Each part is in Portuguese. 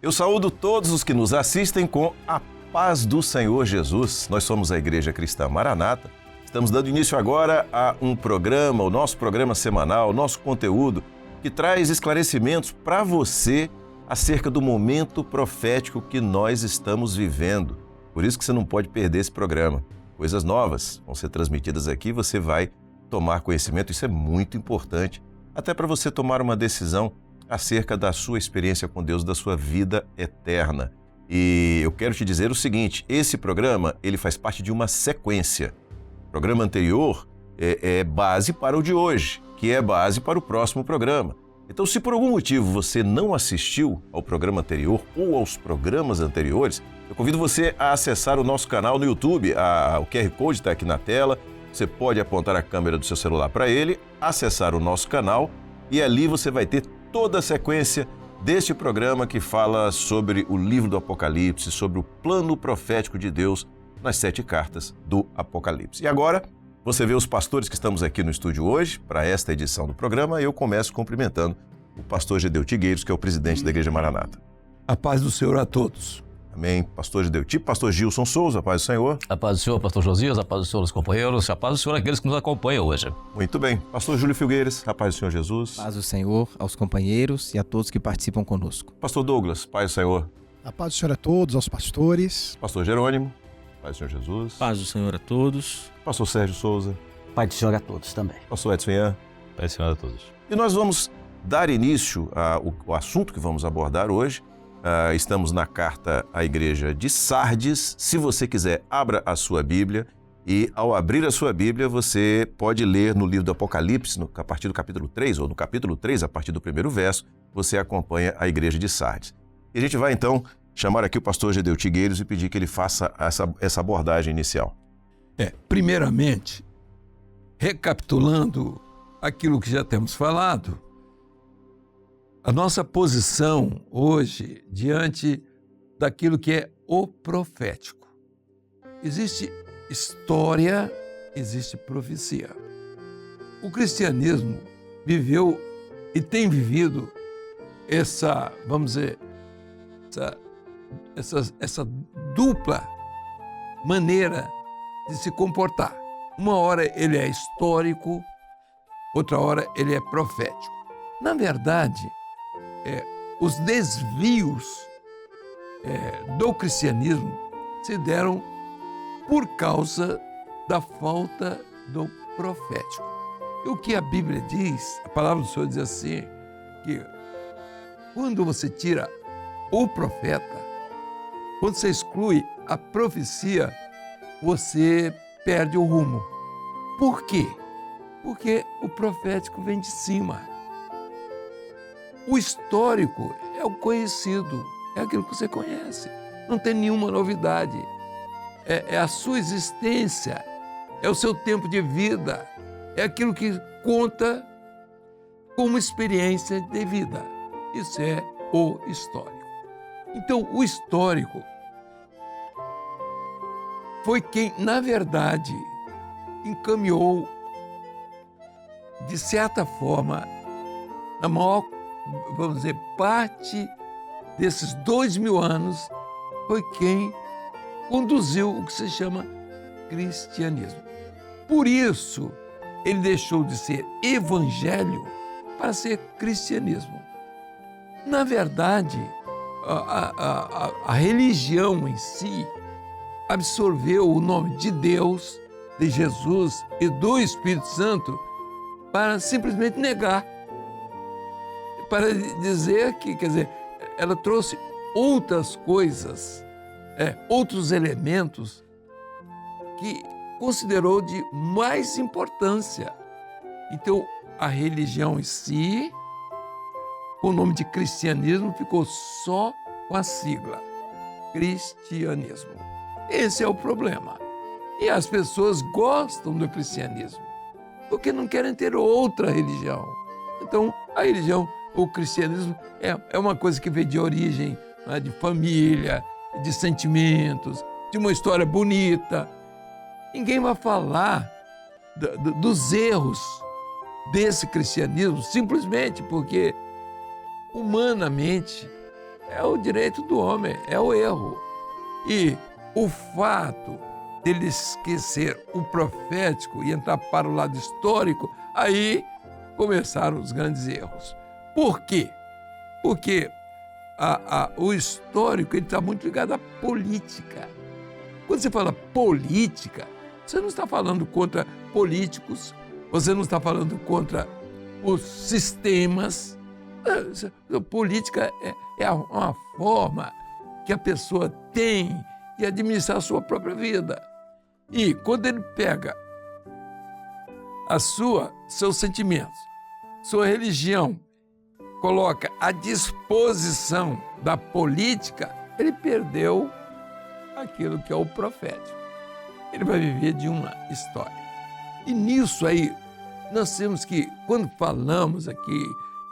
Eu saúdo todos os que nos assistem com a paz do Senhor Jesus. Nós somos a Igreja Cristã Maranata. Estamos dando início agora a um programa, o nosso programa semanal, o nosso conteúdo, que traz esclarecimentos para você acerca do momento profético que nós estamos vivendo. Por isso que você não pode perder esse programa. Coisas novas vão ser transmitidas aqui, você vai tomar conhecimento, isso é muito importante, até para você tomar uma decisão acerca da sua experiência com Deus, da sua vida eterna. E eu quero te dizer o seguinte, esse programa, ele faz parte de uma sequência. O programa anterior é base para o de hoje, que é base para o próximo programa. Então, se por algum motivo você não assistiu ao programa anterior ou aos programas anteriores, eu convido você a acessar o nosso canal no YouTube, o QR Code está aqui na tela, você pode apontar a câmera do seu celular para ele, acessar o nosso canal e ali você vai ter toda a sequência deste programa que fala sobre o livro do Apocalipse, sobre o plano profético de Deus nas 7 cartas do Apocalipse. E agora, você vê os pastores que estamos aqui no estúdio hoje para esta edição do programa e eu começo cumprimentando o pastor Gedeu Tigueiros, que é o presidente da Igreja Maranata. A paz do Senhor a todos. Amém. Pastor Gedeu Tigueiros, pastor Gilson Souza, a paz do Senhor. A paz do Senhor, pastor Josias, a paz do Senhor, os companheiros, a paz do Senhor aqueles que nos acompanham hoje. Muito bem. Pastor Júlio Filgueiras, a paz do Senhor Jesus. Paz do Senhor aos companheiros e a todos que participam conosco. Pastor Douglas, paz do Senhor. A paz do Senhor a todos, aos pastores. Pastor Jerônimo, paz do Senhor Jesus. Paz do Senhor a todos. Pastor Sérgio Souza. Paz do Senhor a todos também. Pastor Edson Ian. Paz do Senhor a todos. E nós vamos dar início ao assunto que vamos abordar hoje. Estamos na carta à igreja de Sardes. Se você quiser, abra a sua Bíblia e ao abrir a sua Bíblia, você pode ler no livro do Apocalipse, a partir do capítulo 3, ou no capítulo 3, a partir do primeiro verso, você acompanha a igreja de Sardes. E a gente vai então chamar aqui o pastor Gedeu Tigueiros e pedir que ele faça essa abordagem inicial. Primeiramente, recapitulando aquilo que já temos falado, a nossa posição hoje diante daquilo que é o profético. Existe história, existe profecia. O cristianismo viveu e tem vivido essa dupla maneira de se comportar. Uma hora ele é histórico, outra hora ele é profético. Na verdade, os desvios do cristianismo se deram por causa da falta do profético. E o que a Bíblia diz, a palavra do Senhor diz assim, que quando você tira o profeta, quando você exclui a profecia, você perde o rumo. Por quê? Porque o profético vem de cima. O histórico é o conhecido, é aquilo que você conhece. Não tem nenhuma novidade. É a sua existência, é o seu tempo de vida, é aquilo que conta como experiência de vida. Isso é o histórico. Então, o histórico foi quem, na verdade, encaminhou, de certa forma, a maior, vamos dizer, parte desses 2000 anos, foi quem conduziu o que se chama cristianismo. Por isso, ele deixou de ser evangelho para ser cristianismo. Na verdade, a religião em si absorveu o nome de Deus, de Jesus e do Espírito Santo para simplesmente negar. Para dizer que, quer dizer, ela trouxe outras coisas, outros elementos que considerou de mais importância. Então, a religião em si, com o nome de cristianismo, ficou só com a sigla, cristianismo. Esse é o problema. E as pessoas gostam do cristianismo, porque não querem ter outra religião. Então, a religião, o cristianismo, é uma coisa que vem de origem, né, de família, de sentimentos, de uma história bonita. Ninguém vai falar dos erros desse cristianismo simplesmente porque, humanamente, é o direito do homem, é o erro. E o fato dele esquecer o profético e entrar para o lado histórico, aí começaram os grandes erros. Por quê? Porque o histórico está muito ligado à política. Quando você fala política, você não está falando contra políticos, você não está falando contra os sistemas. Política é uma forma que a pessoa tem de administrar a sua própria vida. E quando ele pega seus sentimentos, sua religião, coloca à disposição da política, ele perdeu aquilo que é o profético. Ele vai viver de uma história. E nisso aí, nós temos que, quando falamos aqui,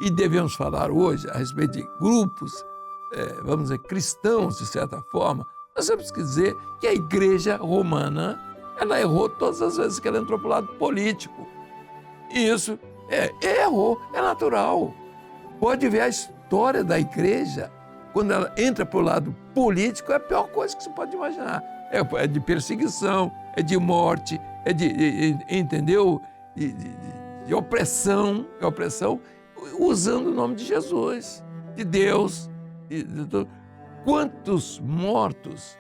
e devemos falar hoje a respeito de grupos, vamos dizer, cristãos, de certa forma, nós temos que dizer que a igreja romana, ela errou todas as vezes que ela entrou para o lado político. E isso errou, é natural. Pode ver a história da igreja, quando ela entra para o lado político, é a pior coisa que você pode imaginar. É de perseguição, é de morte, é entendeu? De opressão, usando o nome de Jesus, de Deus. Quantos mortos,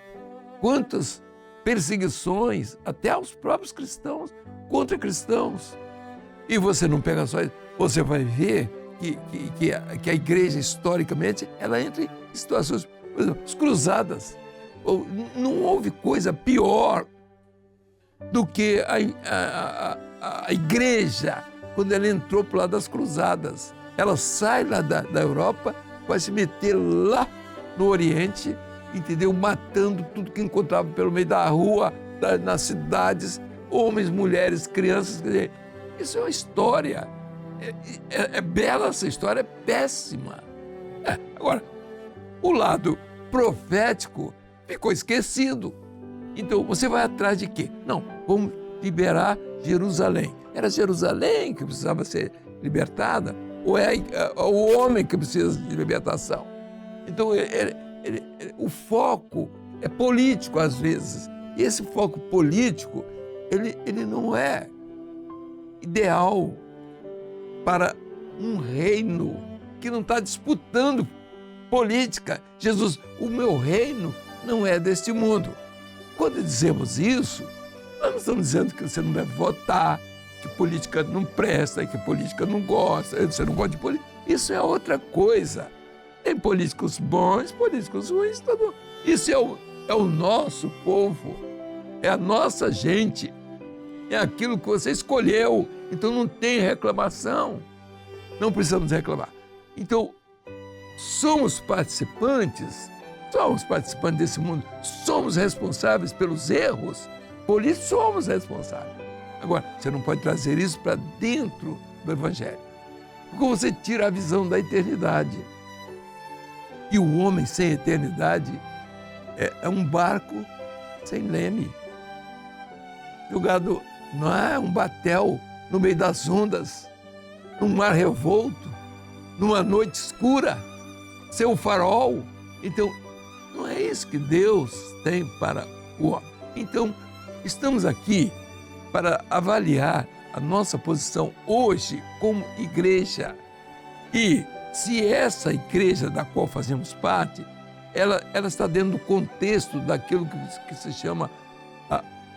quantas perseguições, até aos próprios cristãos, contra cristãos. E você não pega só isso, você vai ver que a igreja, historicamente, ela entra em situações, por exemplo, as cruzadas. Não houve coisa pior do que a igreja, quando ela entrou para o lado das cruzadas. Ela sai lá da Europa, vai se meter lá no Oriente, entendeu? Matando tudo que encontrava pelo meio da rua, nas cidades, homens, mulheres, crianças. Quer dizer, isso é uma história. É bela essa história, é péssima. Agora, o lado profético ficou esquecido. Então, você vai atrás de quê? Não, vamos liberar Jerusalém. Era Jerusalém que precisava ser libertada? Ou é o homem que precisa de libertação? Então, o foco é político, às vezes. E esse foco político, ele não é ideal para um reino que não está disputando política. Jesus, o meu reino não é deste mundo. Quando dizemos isso, nós não estamos dizendo que você não deve votar, que política não presta, que política não gosta, você não gosta de política. Isso é outra coisa. Tem políticos bons, políticos ruins, tudo. Isso é o nosso povo, é a nossa gente, é aquilo que você escolheu. Então não tem reclamação, não precisamos reclamar. Então, somos participantes desse mundo, somos responsáveis pelos erros, por isso somos responsáveis. Agora, você não pode trazer isso para dentro do Evangelho, porque você tira a visão da eternidade. E o homem sem eternidade é um barco sem leme, jogado, não é um batel no meio das ondas, num mar revolto, numa noite escura, sem um farol. Então, não é isso que Deus tem para o homem. Então, estamos aqui para avaliar a nossa posição hoje como igreja. E se essa igreja da qual fazemos parte, ela está dentro do contexto daquilo que se chama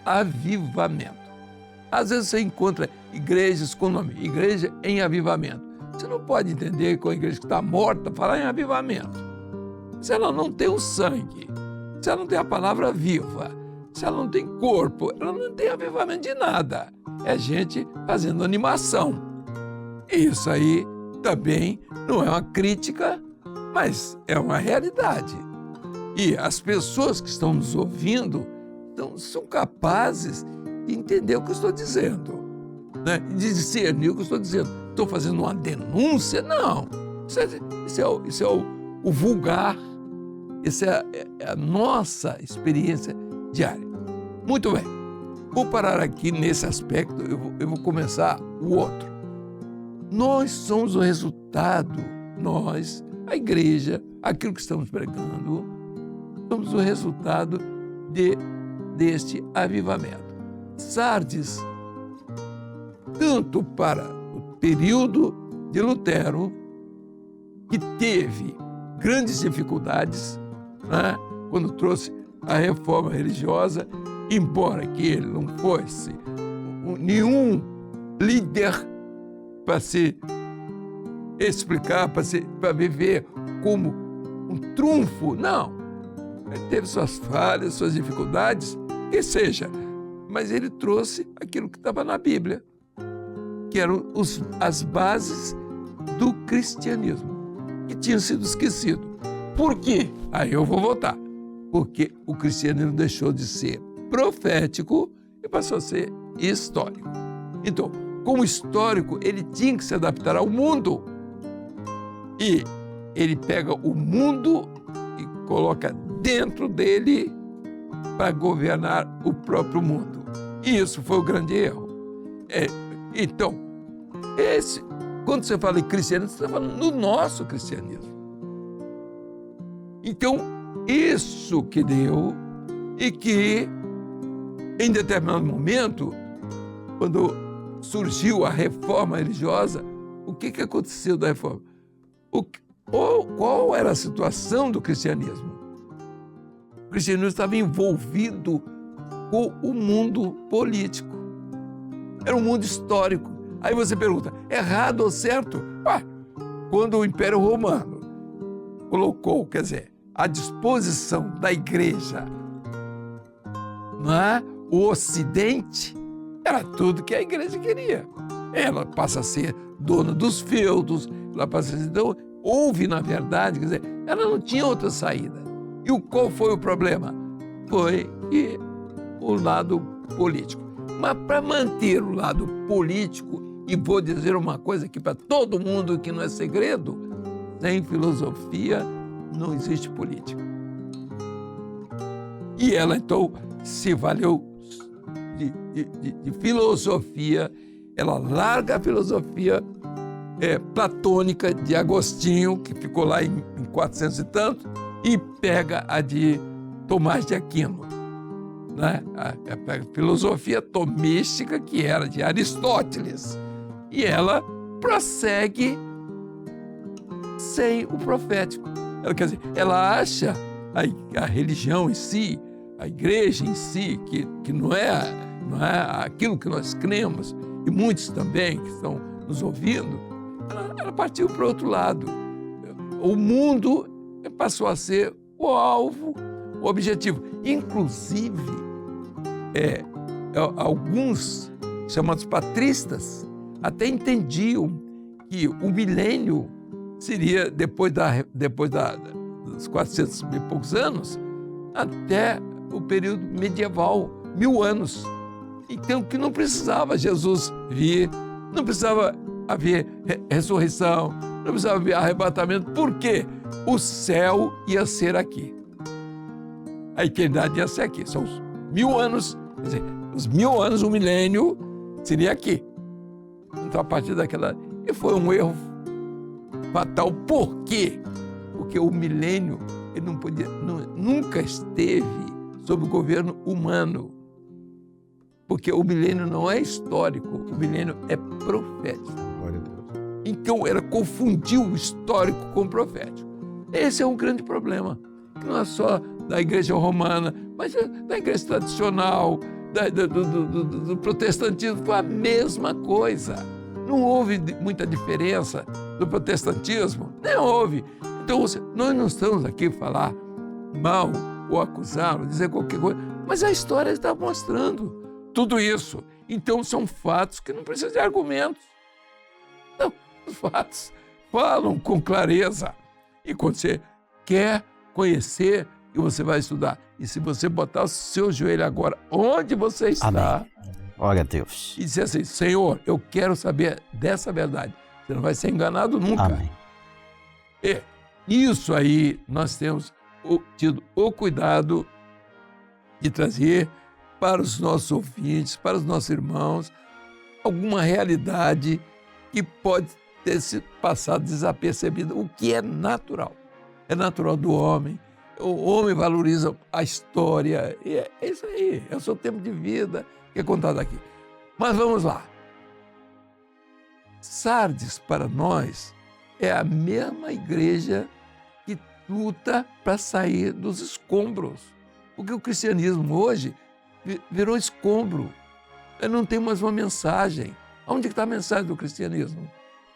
avivamento. Às vezes você encontra igrejas com nome, igreja em avivamento. Você não pode entender que uma igreja que está morta falar em avivamento. Se ela não tem o sangue, se ela não tem a palavra viva, se ela não tem corpo, ela não tem avivamento de nada. É gente fazendo animação. Isso aí também não é uma crítica, mas é uma realidade. E as pessoas que estão nos ouvindo são capazes de entender o que eu estou dizendo, né? De discernir o que eu estou dizendo. Estou fazendo uma denúncia? Não. Isso é o vulgar. Essa é a nossa experiência diária. Muito bem. Vou parar aqui nesse aspecto. Eu vou começar o outro. Nós somos o resultado, a igreja, aquilo que estamos pregando, somos o resultado deste avivamento. Sardes, tanto para o período de Lutero, que teve grandes dificuldades, né, quando trouxe a reforma religiosa, embora que ele não fosse nenhum líder para se explicar, para viver como um trunfo, não. Ele teve suas falhas, suas dificuldades, que seja, mas ele trouxe aquilo que estava na Bíblia, que eram as bases do cristianismo, que tinham sido esquecidos. Por quê? Aí eu vou voltar. Porque o cristianismo deixou de ser profético e passou a ser histórico. Então, como histórico, ele tinha que se adaptar ao mundo. E ele pega o mundo e coloca dentro dele para governar o próprio mundo. E isso foi o grande erro. Então, quando você fala em cristianismo, você está falando no nosso cristianismo. Então, isso que deu e que, em determinado momento, quando surgiu a reforma religiosa, o que aconteceu da reforma? Qual era a situação do cristianismo? O cristianismo estava envolvido com o mundo político. Era um mundo histórico. Aí você pergunta, errado ou certo? Quando o Império Romano colocou, quer dizer, à disposição da igreja, não é? O Ocidente, era tudo que a igreja queria. Ela passa a ser dona dos feudos, ela passa a ser... Então, houve, na verdade, quer dizer, ela não tinha outra saída. E qual foi o problema? Foi que o lado político. Mas para manter o lado político, e vou dizer uma coisa aqui para todo mundo que não é segredo, sem filosofia não existe política. E ela, então, se valeu de filosofia, ela larga a filosofia platônica de Agostinho, que ficou lá em 400 e tanto, e pega a de Tomás de Aquino, né? A filosofia tomística, que era de Aristóteles. E ela prossegue sem o profético. Quer dizer, ela acha a religião em si, a igreja em si, que não é aquilo que nós cremos, e muitos também que estão nos ouvindo, ela partiu para o outro lado. O mundo passou a ser o alvo, o objetivo. Inclusive, alguns chamados patristas até entendiam que o milênio seria depois dos 400 e poucos anos até o período medieval, 1000 anos. Então, que não precisava Jesus vir, não precisava haver ressurreição, não precisava haver arrebatamento. Por quê? O céu ia ser aqui. A eternidade ia ser aqui. São os 1000 anos, quer dizer, os 1000 anos, o milênio seria aqui. Então, a partir daquela... E foi um erro fatal. Por quê? Porque o milênio ele nunca esteve sob o governo humano. Porque o milênio não é histórico, o milênio é profético. Glória a Deus. Então, ela confundiu o histórico com o profético. Esse é um grande problema, que não é só da igreja romana, mas da igreja tradicional, do protestantismo, foi a mesma coisa. Não houve muita diferença do protestantismo, nem houve. Então, nós não estamos aqui para falar mal ou acusar, ou dizer qualquer coisa, mas a história está mostrando tudo isso. Então, são fatos que não precisam de argumentos. Não, os fatos falam com clareza. E quando você quer conhecer, e você vai estudar. E se você botar o seu joelho agora onde você está... Amém. Glória a Deus. E dizer assim, Senhor, eu quero saber dessa verdade. Você não vai ser enganado nunca. Amém. E isso aí nós temos tido o cuidado de trazer para os nossos ouvintes, para os nossos irmãos, alguma realidade que pode ter se passado desapercebida, o que é natural. é natural do homem. O homem valoriza a história. E é isso aí, é o seu tempo de vida que é contado aqui. Mas vamos lá. Sardes, para nós, é a mesma igreja que luta para sair dos escombros. Porque o cristianismo hoje virou escombro. Não tem mais uma mensagem. Onde está a mensagem do cristianismo?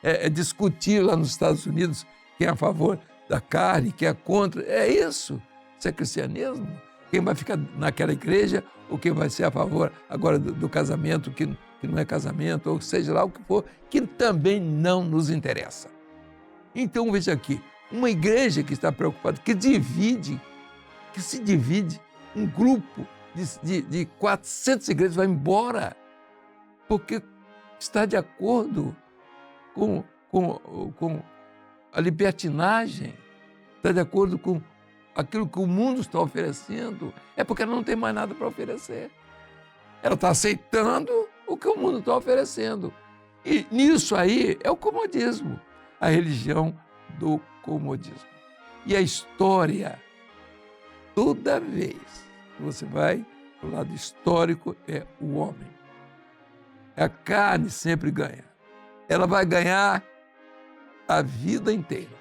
É discutir lá nos Estados Unidos quem é a favor da carne, quem é contra. É isso. Isso é cristianismo? Quem vai ficar naquela igreja ou quem vai ser a favor agora do casamento, que não é casamento, ou seja lá o que for, que também não nos interessa. Então, veja aqui, uma igreja que está preocupada, que se divide, um grupo de 400 igrejas vai embora, porque está de acordo com a libertinagem, está de acordo com aquilo que o mundo está oferecendo, é porque ela não tem mais nada para oferecer. Ela está aceitando o que o mundo está oferecendo. E nisso aí é o comodismo, a religião do comodismo. E a história, toda vez que você vai para o lado histórico, é o homem. A carne sempre ganha. Ela vai ganhar a vida inteira.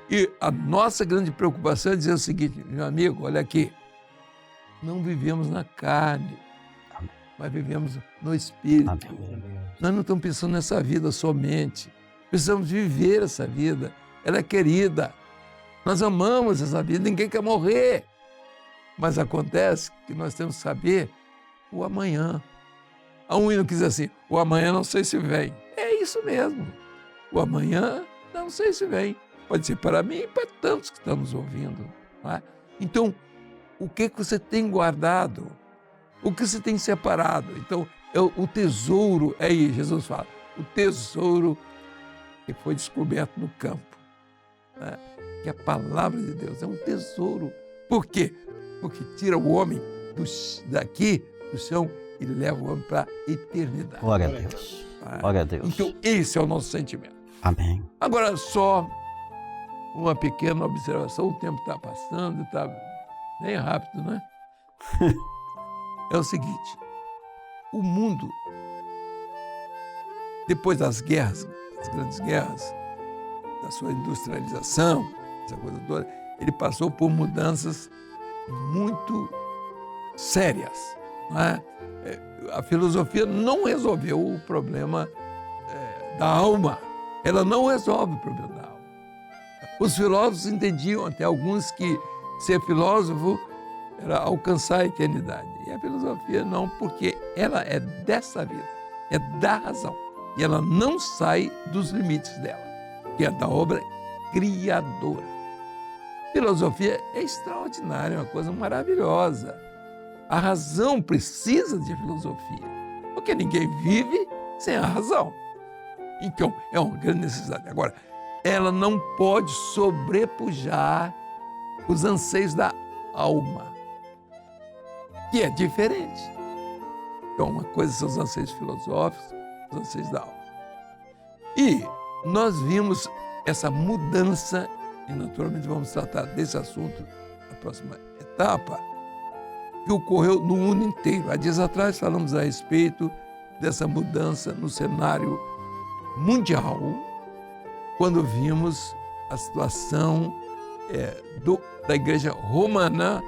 E a nossa grande preocupação é dizer o seguinte, meu amigo, olha aqui, não vivemos na carne, mas vivemos no Espírito. Nós não estamos pensando nessa vida somente, precisamos viver essa vida, ela é querida, nós amamos essa vida, ninguém quer morrer, mas acontece que nós temos que saber o amanhã. Há um hino que diz assim, o amanhã não sei se vem, é isso mesmo, o amanhã não sei se vem. Pode ser para mim e para tantos que estamos ouvindo. Não é? Então, o que você tem guardado? O que você tem separado? Então, o tesouro, é aí, Jesus fala, o tesouro que foi descoberto no campo. Né? Que a palavra de Deus é um tesouro. Por quê? Porque tira o homem daqui, do chão, e leva o homem para a eternidade. Glória a Deus. Glória a Deus. Então, esse é o nosso sentimento. Amém. Agora, só uma pequena observação, o tempo está passando, está bem rápido, né? É o seguinte, o mundo, depois das guerras, das grandes guerras, da sua industrialização, essa coisa toda, ele passou por mudanças muito sérias. Não é? A filosofia não resolveu o problema da alma, ela não resolve o problema da alma. Os filósofos entendiam, até alguns, que ser filósofo era alcançar a eternidade. E a filosofia não, porque ela é dessa vida, é da razão. E ela não sai dos limites dela, que é da obra criadora. Filosofia é extraordinária, é uma coisa maravilhosa. A razão precisa de filosofia, porque ninguém vive sem a razão. Então, é uma grande necessidade. Agora, ela não pode sobrepujar os anseios da alma, que é diferente. Então, uma coisa são os anseios filosóficos, os anseios da alma. E nós vimos essa mudança, e naturalmente vamos tratar desse assunto na próxima etapa, que ocorreu no mundo inteiro. Há dias atrás falamos a respeito dessa mudança no cenário mundial, quando vimos a situação da igreja romana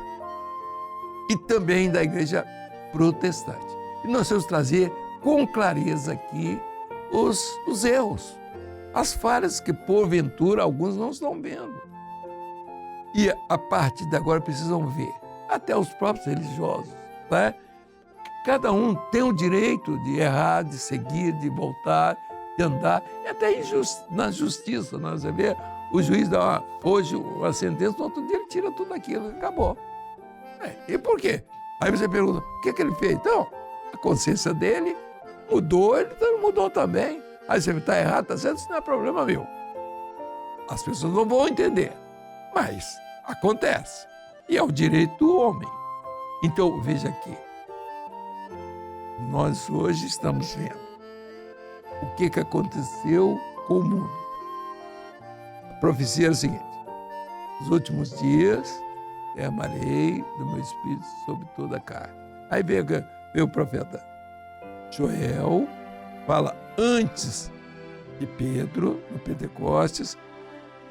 e também da igreja protestante. E nós temos que trazer com clareza aqui os erros, as falhas que porventura alguns não estão vendo. E a partir de agora precisam ver, até os próprios religiosos, né? Cada um tem o direito de errar, de seguir, de voltar, de andar, e até na justiça, nós vamos ver, o juiz dá hoje uma sentença, no outro dia ele tira tudo aquilo, acabou. E por quê? Aí você pergunta, o que ele fez? Então, a consciência dele mudou, ele não mudou também. Aí você está errado, está certo, isso não é problema meu. As pessoas não vão entender, mas acontece. E é o direito do homem. Então, veja aqui, nós hoje estamos vendo o que aconteceu com o mundo. A profecia é a seguinte, nos últimos dias derramarei do meu espírito sobre toda a carne. Aí veio o profeta Joel, fala antes de Pedro, no Pentecostes.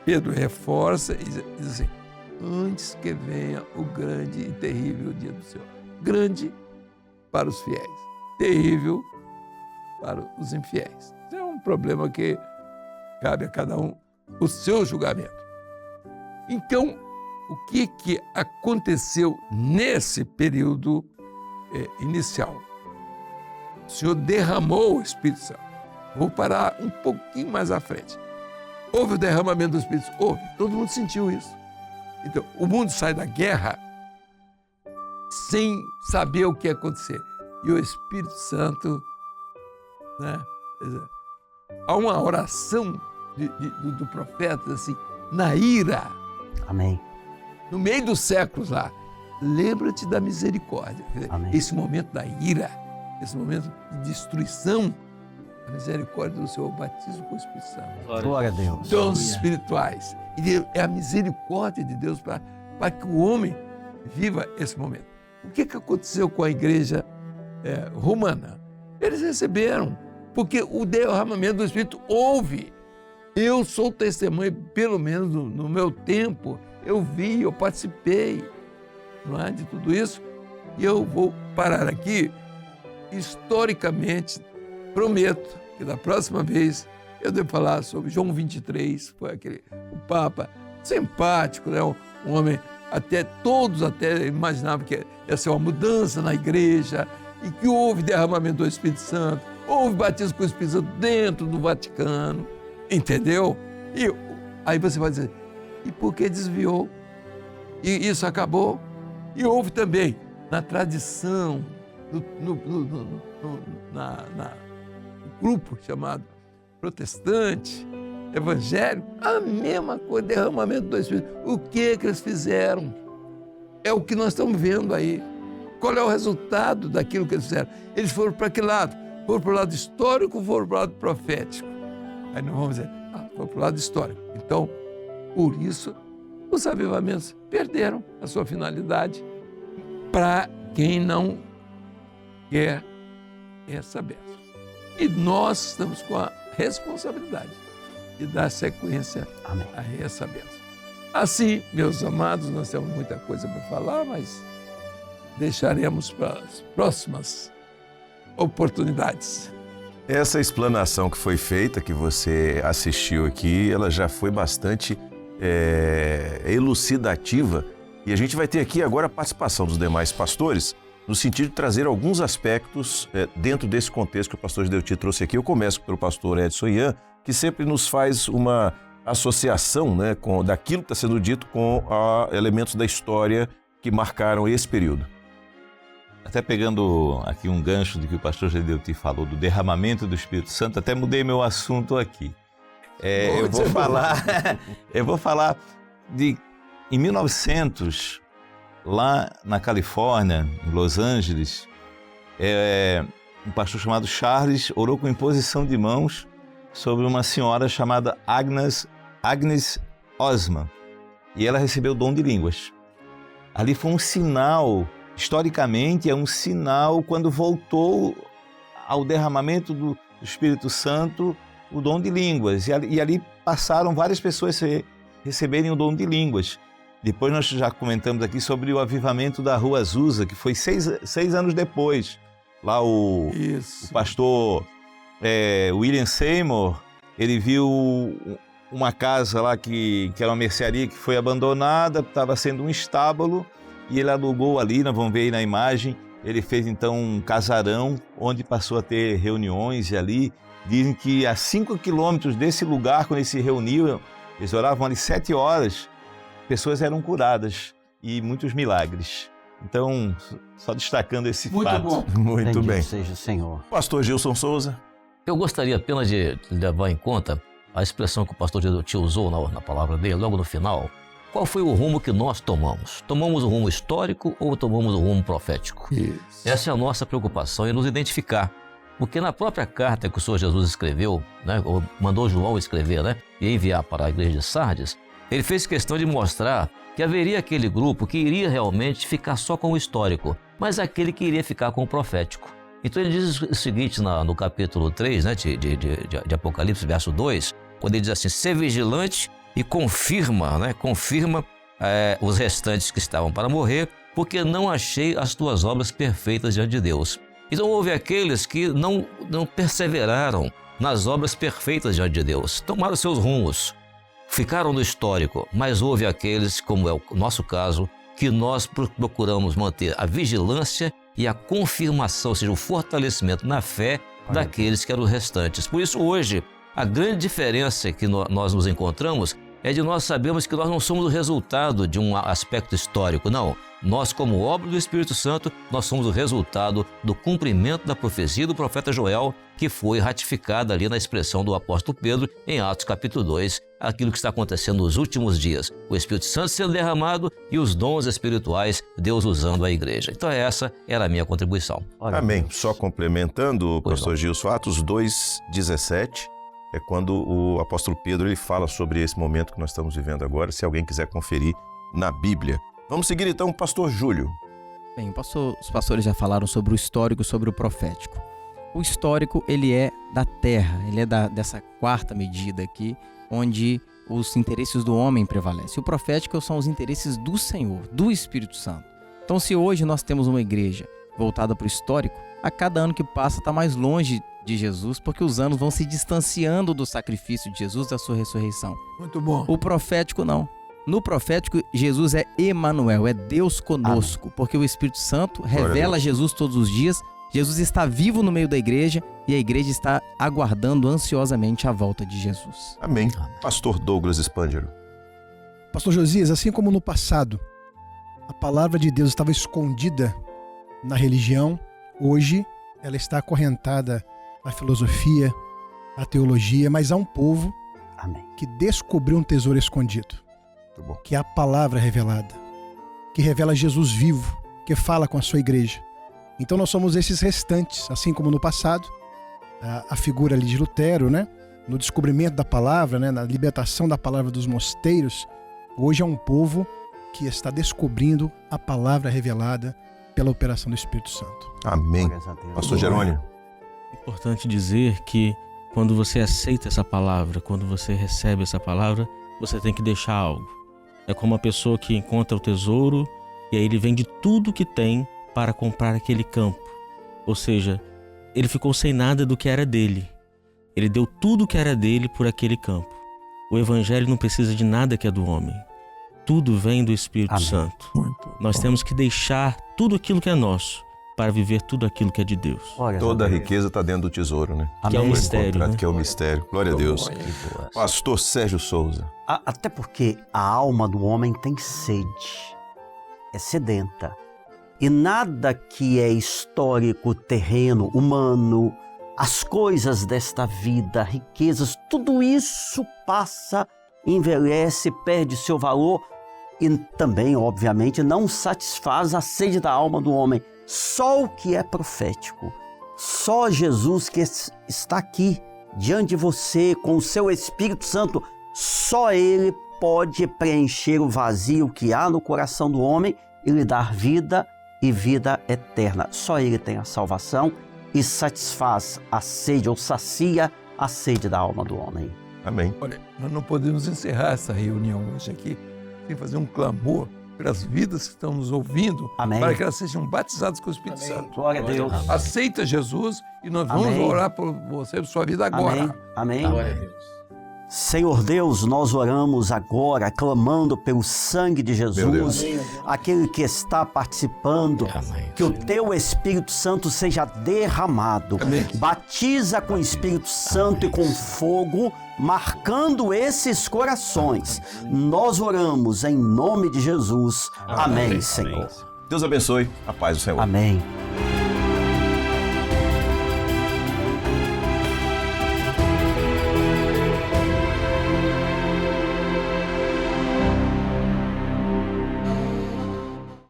Pedro reforça e diz assim: antes que venha o grande e terrível dia do Senhor. Grande para os fiéis, terrível para os infiéis. Isso é um problema que cabe a cada um o seu julgamento. Então, o que aconteceu nesse período inicial? O Senhor derramou o Espírito Santo. Vou parar um pouquinho mais à frente. Houve o derramamento do Espírito Santo? Houve. Todo mundo sentiu isso. Então, o mundo sai da guerra sem saber o que ia acontecer. E o Espírito Santo, né? Há uma oração do profeta, assim, na ira. Amém. No meio dos séculos lá, lembra-te da misericórdia. Amém. Esse momento da ira, esse momento de destruição, a misericórdia do Senhor, o batismo com o Espírito Santo. Glória a Deus. Dons espirituais. E é a misericórdia de Deus para que o homem viva esse momento. O que aconteceu com a igreja romana? Eles receberam, porque o derramamento do Espírito houve. Eu sou testemunha, pelo menos no meu tempo, eu vi, eu participei, não é, de tudo isso. E eu vou parar aqui. Historicamente, prometo que da próxima vez eu devo falar sobre João 23, foi o Papa simpático, né? Um homem, todos imaginavam que ia ser uma mudança na igreja e que houve derramamento do Espírito Santo, houve batismo com o Espírito Santo dentro do Vaticano, entendeu? E aí você vai dizer, e por que desviou? E isso acabou. E houve também, na tradição, no grupo chamado protestante, evangélico, a mesma coisa, derramamento do Espírito. O que eles fizeram? É o que nós estamos vendo aí. Qual é o resultado daquilo que eles fizeram? Eles foram para que lado? Foram para o lado histórico ou foram para o lado profético? Aí nós vamos dizer, foram para o lado histórico. Então, por isso, os avivamentos perderam a sua finalidade para quem não quer essa bênção. E nós estamos com a responsabilidade de dar sequência Amém. a essa bênção. Assim, meus amados, nós temos muita coisa para falar, mas deixaremos para as próximas oportunidades. Essa explanação que foi feita, que você assistiu aqui, ela já foi bastante elucidativa. E a gente vai ter aqui agora a participação dos demais pastores, no sentido de trazer alguns aspectos dentro desse contexto que o pastor Gideuti trouxe aqui. Eu começo pelo pastor Edson Ian, que sempre nos faz uma associação, né, daquilo que está sendo dito com elementos da história que marcaram esse período. Até pegando aqui um gancho do que o pastor Gideuti falou, do derramamento do Espírito Santo, até mudei meu assunto aqui. Eu vou falar de, em 1900, lá na Califórnia, em Los Angeles, um pastor chamado Charles orou com imposição de mãos sobre uma senhora chamada Agnes Osman, e ela recebeu o dom de línguas. Ali foi um sinal, historicamente é um sinal, quando voltou ao derramamento do Espírito Santo, o dom de línguas, e ali passaram várias pessoas a receberem o dom de línguas. Depois nós já comentamos aqui sobre o avivamento da Rua Azusa, que foi seis anos depois. Lá o pastor William Seymour, ele viu uma casa lá que era uma mercearia que foi abandonada, estava sendo um estábulo, e ele alugou ali, nós vamos ver aí na imagem, ele fez então um casarão, onde passou a ter reuniões, e ali dizem que a 5 quilômetros desse lugar, quando eles se reuniam, eles oravam ali 7 horas, pessoas eram curadas e muitos milagres. Então, só destacando esse fato. Bom. Muito bem. Seja o Senhor. Pastor Gilson Souza. Eu gostaria apenas de levar em conta a expressão que o pastor Gideuti usou na palavra dele, logo no final. Qual foi o rumo que nós tomamos? Tomamos o rumo histórico ou tomamos o rumo profético? Isso. Essa é a nossa preocupação, é nos identificar. Porque na própria carta que o Senhor Jesus escreveu, né, ou mandou João escrever, né, e enviar para a igreja de Sardes, Ele fez questão de mostrar que haveria aquele grupo que iria realmente ficar só com o histórico, mas aquele que iria ficar com o profético. Então ele diz o seguinte no capítulo 3, né, de Apocalipse, verso 2, quando ele diz assim: ser vigilante e confirma os restantes que estavam para morrer, porque não achei as tuas obras perfeitas diante de Deus. Então houve aqueles que não perseveraram nas obras perfeitas diante de Deus, tomaram seus rumos, ficaram no histórico, mas houve aqueles, como é o nosso caso, que nós procuramos manter a vigilância e a confirmação, ou seja, o fortalecimento na fé daqueles que eram os restantes. Por isso, hoje, a grande diferença que nós nos encontramos é de nós sabermos que nós não somos o resultado de um aspecto histórico, não. Nós, como obra do Espírito Santo, nós somos o resultado do cumprimento da profecia do profeta Joel, que foi ratificada ali na expressão do apóstolo Pedro em Atos capítulo 2, aquilo que está acontecendo nos últimos dias. O Espírito Santo sendo derramado e os dons espirituais, Deus usando a igreja. Então essa era a minha contribuição. Amém. Só complementando, pastor Gilson, Atos 2:17 é quando o apóstolo Pedro ele fala sobre esse momento que nós estamos vivendo agora, se alguém quiser conferir na Bíblia. Vamos seguir então com o pastor Júlio. Bem, os pastores já falaram sobre o histórico, sobre o profético. O histórico, ele é da terra, ele é dessa quarta medida aqui, onde os interesses do homem prevalecem. O profético são os interesses do Senhor, do Espírito Santo. Então, se hoje nós temos uma igreja voltada para o histórico, a cada ano que passa está mais longe de Jesus, porque os anos vão se distanciando do sacrifício de Jesus, da sua ressurreição. Muito bom. O profético não. No profético, Jesus é Emanuel, é Deus conosco, porque o Espírito Santo revela Jesus todos os dias. Jesus está vivo no meio da igreja e a igreja está aguardando ansiosamente a volta de Jesus. Amém. Pastor Douglas Spangero. Pastor Josias, assim como no passado a palavra de Deus estava escondida na religião, hoje ela está acorrentada na filosofia, na teologia, mas há um povo que descobriu um tesouro escondido, que é a palavra revelada, que revela Jesus vivo, que fala com a sua igreja. Então nós somos esses restantes, assim como no passado, a figura ali de Lutero, né? No descobrimento da palavra, né? Na libertação da palavra dos mosteiros, hoje é um povo que está descobrindo a palavra revelada pela operação do Espírito Santo. Amém. Pastor Jerônimo. É importante dizer que quando você aceita essa palavra, quando você recebe essa palavra, você tem que deixar algo. É como uma pessoa que encontra o tesouro e aí ele vende tudo que tem para comprar aquele campo. Ou seja, ele ficou sem nada do que era dele. Ele deu tudo que era dele por aquele campo. O evangelho não precisa de nada que é do homem. Tudo vem do Espírito Santo. Nós temos que deixar tudo aquilo que é nosso para viver tudo aquilo que é de Deus. Toda a riqueza está dentro do tesouro, né? Que é um mistério, né? Que é o mistério. Glória a Deus. Pastor Sérgio Souza. Até porque a alma do homem tem sede, é sedenta. E nada que é histórico, terreno, humano, as coisas desta vida, riquezas, tudo isso passa, envelhece, perde seu valor e também, obviamente, não satisfaz a sede da alma do homem. Só o que é profético, só Jesus que está aqui diante de você com o seu Espírito Santo, só Ele pode preencher o vazio que há no coração do homem e lhe dar vida e vida eterna. Só Ele tem a salvação e satisfaz a sede ou sacia a sede da alma do homem. Amém. Olha, nós não podemos encerrar essa reunião hoje aqui sem fazer um clamor pelas vidas que estão nos ouvindo, para que elas sejam batizadas com o Espírito Santo. Glória a Deus. Aceita Jesus e nós vamos orar por você, por sua vida agora. Amém. Glória a Deus. Senhor Deus, nós oramos agora, clamando pelo sangue de Jesus, aquele que está participando, que o teu Espírito Santo seja derramado. Batiza com o Espírito Santo e com fogo, marcando esses corações. Nós oramos em nome de Jesus. Amém, Senhor. Deus abençoe. A paz do Senhor. Amém.